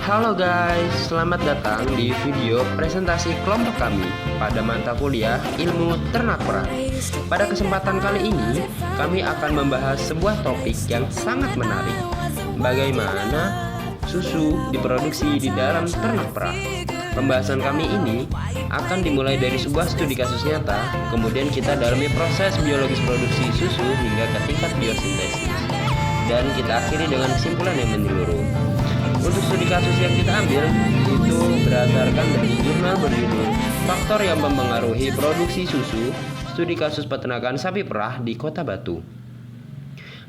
Halo guys, selamat datang di video presentasi kelompok kami pada mata kuliah Ilmu Ternak Perah. Pada kesempatan kali ini, kami akan membahas sebuah topik yang sangat menarik. Bagaimana susu diproduksi di dalam ternak perah. Pembahasan kami ini akan dimulai dari sebuah studi kasus nyata, kemudian kita dalami proses biologis produksi susu hingga ke tingkat biosintesis, dan kita akhiri dengan kesimpulan yang menyeluruh. Untuk studi kasus yang kita ambil itu berdasarkan dari jurnal berjudul Faktor yang Mempengaruhi Produksi Susu, Studi Kasus Peternakan Sapi Perah di Kota Batu.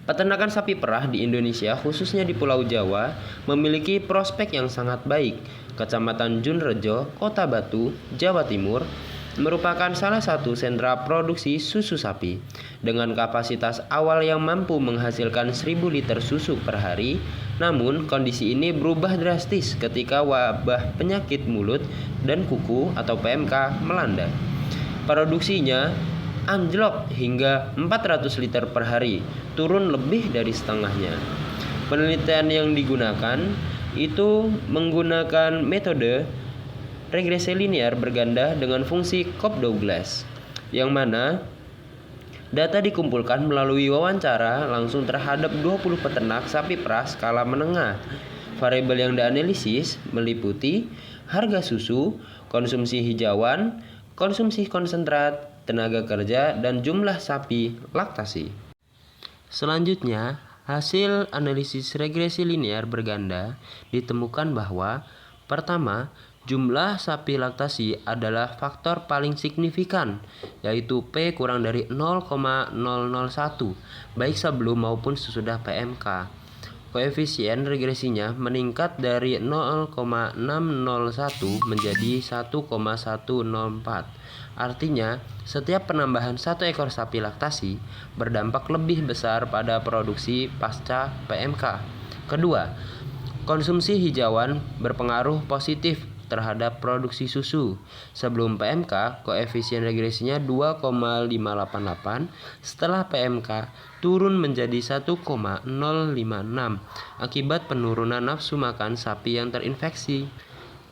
Peternakan sapi perah di Indonesia, khususnya di Pulau Jawa, memiliki prospek yang sangat baik. Kecamatan Junrejo, Kota Batu, Jawa Timur, merupakan salah satu sentra produksi susu sapi dengan kapasitas awal yang mampu menghasilkan 1000 liter susu per hari. Namun kondisi ini berubah drastis ketika wabah penyakit mulut dan kuku atau PMK melanda. Produksinya anjlok hingga 400 liter per hari, turun lebih dari setengahnya. Penelitian yang digunakan itu menggunakan metode regresi linear berganda dengan fungsi Cobb-Douglas, yang mana data dikumpulkan melalui wawancara langsung terhadap 20 peternak sapi perah skala menengah. Variabel yang dianalisis meliputi harga susu, konsumsi hijauan, konsumsi konsentrat, tenaga kerja, dan jumlah sapi laktasi. Selanjutnya, hasil analisis regresi linear berganda ditemukan bahwa pertama, jumlah sapi laktasi adalah faktor paling signifikan, yaitu P kurang dari 0,001, baik sebelum maupun sesudah PMK. Koefisien regresinya meningkat dari 0,601 menjadi 1,104. Artinya, setiap penambahan 1 ekor sapi laktasi berdampak lebih besar pada produksi pasca PMK. Kedua, konsumsi hijauan berpengaruh positif terhadap produksi susu. Sebelum PMK, koefisien regresinya 2,588. Setelah PMK, turun menjadi 1,056 akibat penurunan nafsu makan sapi yang terinfeksi.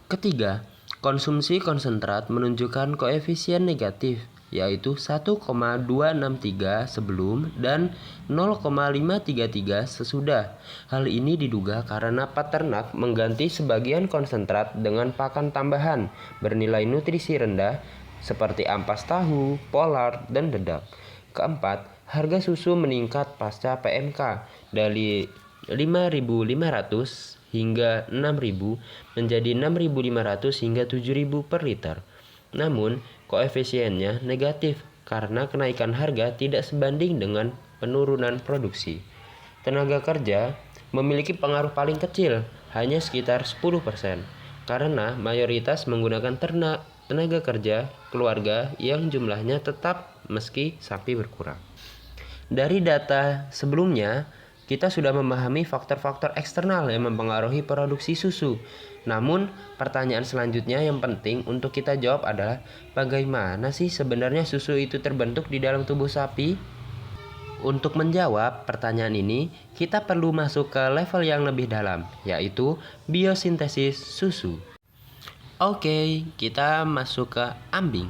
Ketiga, konsumsi konsentrat menunjukkan koefisien negatif, yaitu 1,263 sebelum dan 0,533 sesudah. Hal ini diduga karena peternak mengganti sebagian konsentrat dengan pakan tambahan bernilai nutrisi rendah seperti ampas tahu, pollard, dan dedak. Keempat, harga susu meningkat pasca PMK dari 5.500 hingga 6.000 menjadi 6.500 hingga 7.000 per liter. Namun, koefisiennya negatif karena kenaikan harga tidak sebanding dengan penurunan produksi. Tenaga kerja memiliki pengaruh paling kecil, hanya sekitar 10%, karena mayoritas menggunakan tenaga kerja keluarga yang jumlahnya tetap meski sapi berkurang. Dari data sebelumnya, kita sudah memahami faktor-faktor eksternal yang mempengaruhi produksi susu. Namun, pertanyaan selanjutnya yang penting untuk kita jawab adalah bagaimana sih sebenarnya susu itu terbentuk di dalam tubuh sapi? Untuk menjawab pertanyaan ini, kita perlu masuk ke level yang lebih dalam, yaitu biosintesis susu. Oke, kita masuk ke ambing.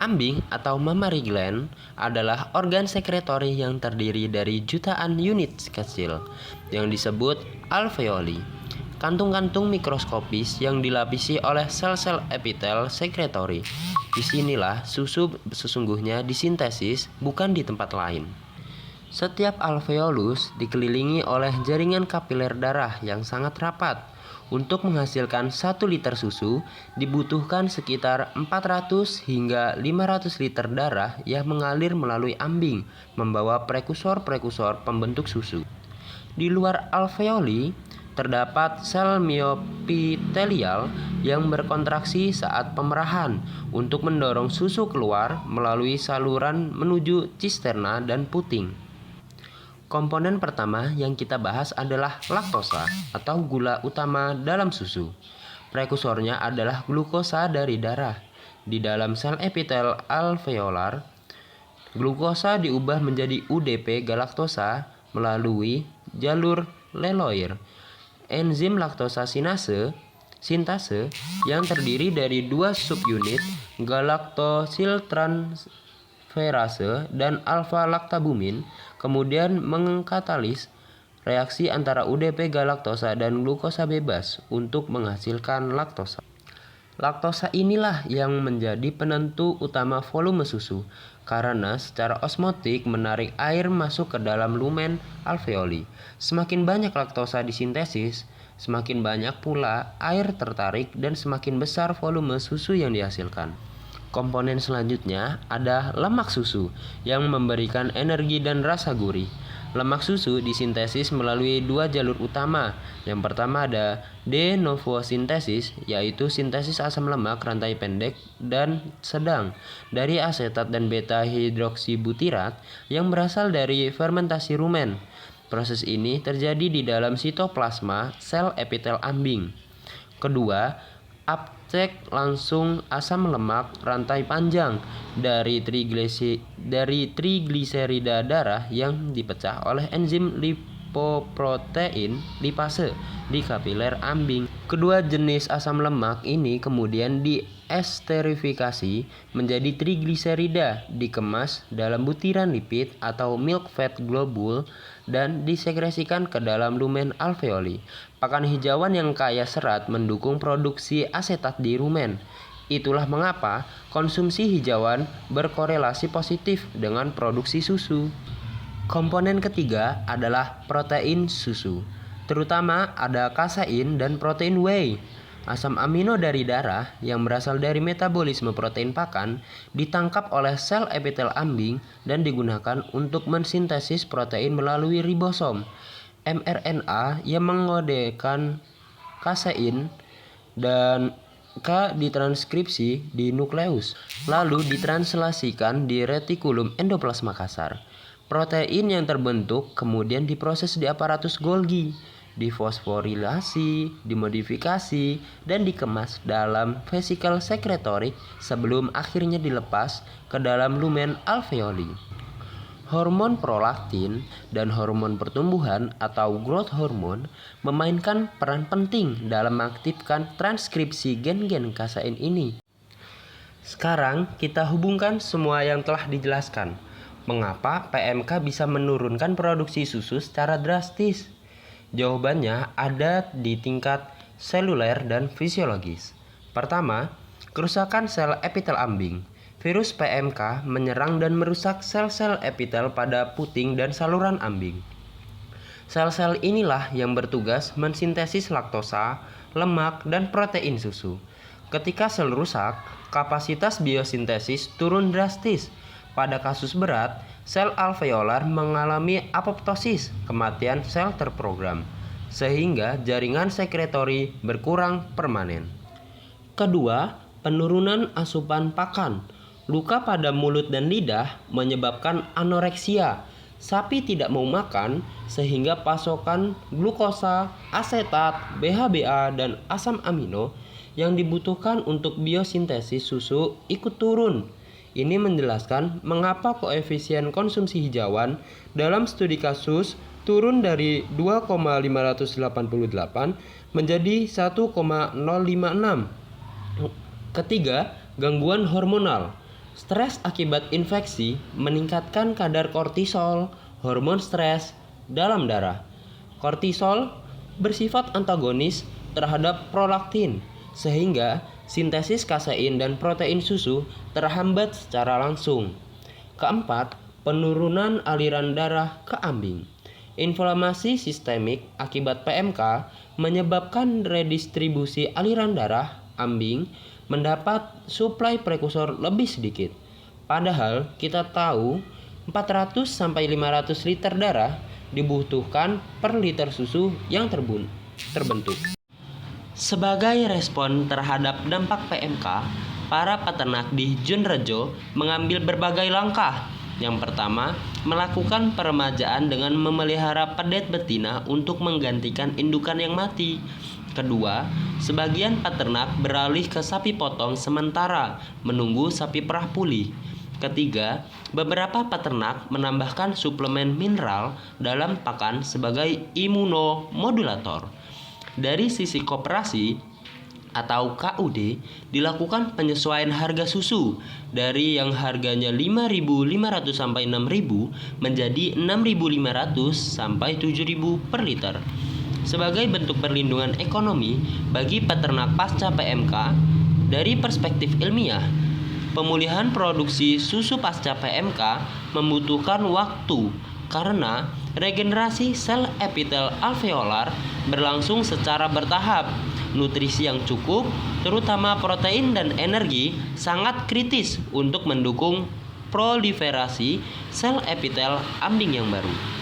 Ambing atau mammary gland adalah organ sekretori yang terdiri dari jutaan unit kecil yang disebut alveoli, kantung-kantung mikroskopis yang dilapisi oleh sel-sel epitel sekretori. Disinilah susu sesungguhnya disintesis, bukan di tempat lain. Setiap alveolus dikelilingi oleh jaringan kapiler darah yang sangat rapat. Untuk menghasilkan 1 liter susu, dibutuhkan sekitar 400 hingga 500 liter darah yang mengalir melalui ambing, membawa prekursor-prekursor pembentuk susu. Di luar alveoli, terdapat sel miopitelial yang berkontraksi saat pemerahan untuk mendorong susu keluar melalui saluran menuju cisterna dan puting. Komponen pertama yang kita bahas adalah laktosa atau gula utama dalam susu. Prekursornya adalah glukosa dari darah. Di dalam sel epitel alveolar, glukosa diubah menjadi UDP galaktosa melalui jalur leloir. Enzim laktosa sinase sintase yang terdiri dari dua subunit galaktosiltransferase dan alfa-laktabumin, kemudian mengkatalis reaksi antara UDP galaktosa dan glukosa bebas untuk menghasilkan laktosa. Laktosa inilah yang menjadi penentu utama volume susu, karena secara osmotik menarik air masuk ke dalam lumen alveoli. Semakin banyak laktosa disintesis, semakin banyak pula air tertarik dan semakin besar volume susu yang dihasilkan. Komponen selanjutnya ada lemak susu yang memberikan energi dan rasa gurih. Lemak susu disintesis melalui dua jalur utama. Yang pertama ada de novo sintesis, yaitu sintesis asam lemak rantai pendek dan sedang dari asetat dan beta hidroksibutirat yang berasal dari fermentasi rumen. Proses ini terjadi di dalam sitoplasma sel epitel ambing. Kedua, uptake langsung asam lemak rantai panjang dari trigliserida darah yang dipecah oleh enzim lipoprotein lipase di kapiler ambing. Kedua jenis asam lemak ini kemudian diesterifikasi menjadi trigliserida, dikemas dalam butiran lipid atau milk fat globule dan disekresikan ke dalam lumen alveoli. Pakan hijauan yang kaya serat mendukung produksi asetat di rumen. Itulah mengapa konsumsi hijauan berkorelasi positif dengan produksi susu. Komponen ketiga adalah protein susu. Terutama ada kasein dan protein whey. Asam amino dari darah yang berasal dari metabolisme protein pakan ditangkap oleh sel epitel ambing dan digunakan untuk mensintesis protein melalui ribosom. mRNA yang mengodekan kasein dan K ditranskripsi di nukleus, lalu ditranslasikan di retikulum endoplasma kasar. Protein yang terbentuk kemudian diproses di aparatus Golgi, difosforilasi, dimodifikasi, dan dikemas dalam vesikel sekretorik sebelum akhirnya dilepas ke dalam lumen alveoli. Hormon prolaktin dan hormon pertumbuhan atau growth hormone memainkan peran penting dalam mengaktifkan transkripsi gen-gen kasein ini. Sekarang kita hubungkan semua yang telah dijelaskan. Mengapa PMK bisa menurunkan produksi susu secara drastis? Jawabannya ada di tingkat seluler dan fisiologis. Pertama, kerusakan sel epitel ambing. Virus PMK menyerang dan merusak sel-sel epitel pada puting dan saluran ambing. Sel-sel inilah yang bertugas mensintesis laktosa, lemak, dan protein susu. Ketika sel rusak, kapasitas biosintesis turun drastis. Pada kasus berat, sel alveolar mengalami apoptosis, kematian sel terprogram, sehingga jaringan sekretori berkurang permanen. Kedua, penurunan asupan pakan. Luka pada mulut dan lidah menyebabkan anoreksia. Sapi tidak mau makan sehingga pasokan glukosa, asetat, BHBA, dan asam amino yang dibutuhkan untuk biosintesis susu ikut turun. Ini menjelaskan mengapa koefisien konsumsi hijauan dalam studi kasus turun dari 2,588 menjadi 1,056. Ketiga, gangguan hormonal. Stres akibat infeksi meningkatkan kadar kortisol, hormon stres, dalam darah. Kortisol bersifat antagonis terhadap prolaktin, sehingga sintesis kasein dan protein susu terhambat secara langsung. Keempat, penurunan aliran darah ke ambing. Inflamasi sistemik akibat PMK menyebabkan redistribusi aliran darah ambing mendapat suplai prekursor lebih sedikit. Padahal kita tahu 400-500 liter darah dibutuhkan per liter susu yang terbentuk. Sebagai respon terhadap dampak PMK, para peternak di Junrejo mengambil berbagai langkah. Yang pertama, melakukan peremajaan dengan memelihara pedet betina untuk menggantikan indukan yang mati. Kedua, sebagian peternak beralih ke sapi potong sementara menunggu sapi perah pulih. Ketiga, beberapa peternak menambahkan suplemen mineral dalam pakan sebagai imunomodulator. Dari sisi koperasi, atau KUD dilakukan penyesuaian harga susu dari yang harganya 5.500 sampai 6.000 menjadi 6.500 sampai 7.000 per liter. Sebagai bentuk perlindungan ekonomi bagi peternak pasca PMK, dari perspektif ilmiah, pemulihan produksi susu pasca PMK membutuhkan waktu karena regenerasi sel epitel alveolar berlangsung secara bertahap. Nutrisi yang cukup, terutama protein dan energi, sangat kritis untuk mendukung proliferasi sel epitel ambing yang baru.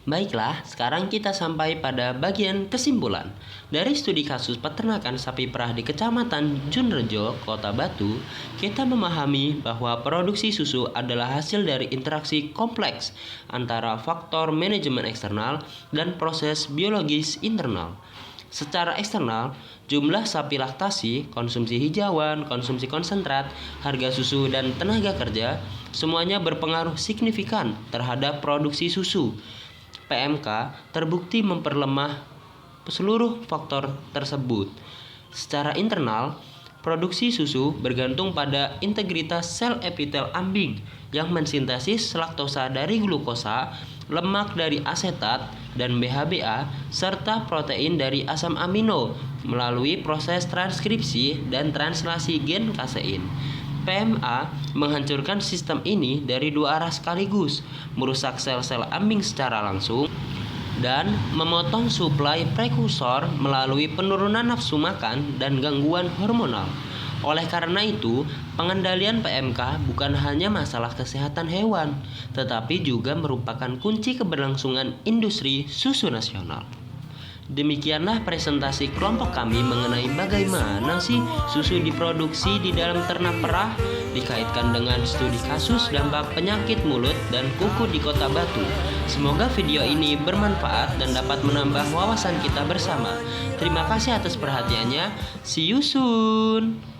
Baiklah, sekarang kita sampai pada bagian kesimpulan. Dari studi kasus peternakan sapi perah di Kecamatan Junrejo, Kota Batu, kita memahami bahwa produksi susu adalah hasil dari interaksi kompleks antara faktor manajemen eksternal dan proses biologis internal. Secara eksternal, jumlah sapi laktasi, konsumsi hijauan, konsumsi konsentrat, harga susu, dan tenaga kerja semuanya berpengaruh signifikan terhadap produksi susu. PMK terbukti memperlemah seluruh faktor tersebut. Secara internal, produksi susu bergantung pada integritas sel epitel ambing yang mensintesis laktosa dari glukosa, lemak dari asetat dan BHBA, serta protein dari asam amino melalui proses transkripsi dan translasi gen kasein. PMA menghancurkan sistem ini dari dua arah sekaligus, merusak sel-sel ambing secara langsung dan memotong suplai prekursor melalui penurunan nafsu makan dan gangguan hormonal. Oleh karena itu, pengendalian PMK bukan hanya masalah kesehatan hewan, tetapi juga merupakan kunci keberlangsungan industri susu nasional. Demikianlah presentasi kelompok kami mengenai bagaimana sih susu diproduksi di dalam ternak perah dikaitkan dengan studi kasus dampak penyakit mulut dan kuku di Kota Batu. Semoga video ini bermanfaat dan dapat menambah wawasan kita bersama. Terima kasih atas perhatiannya. See you soon.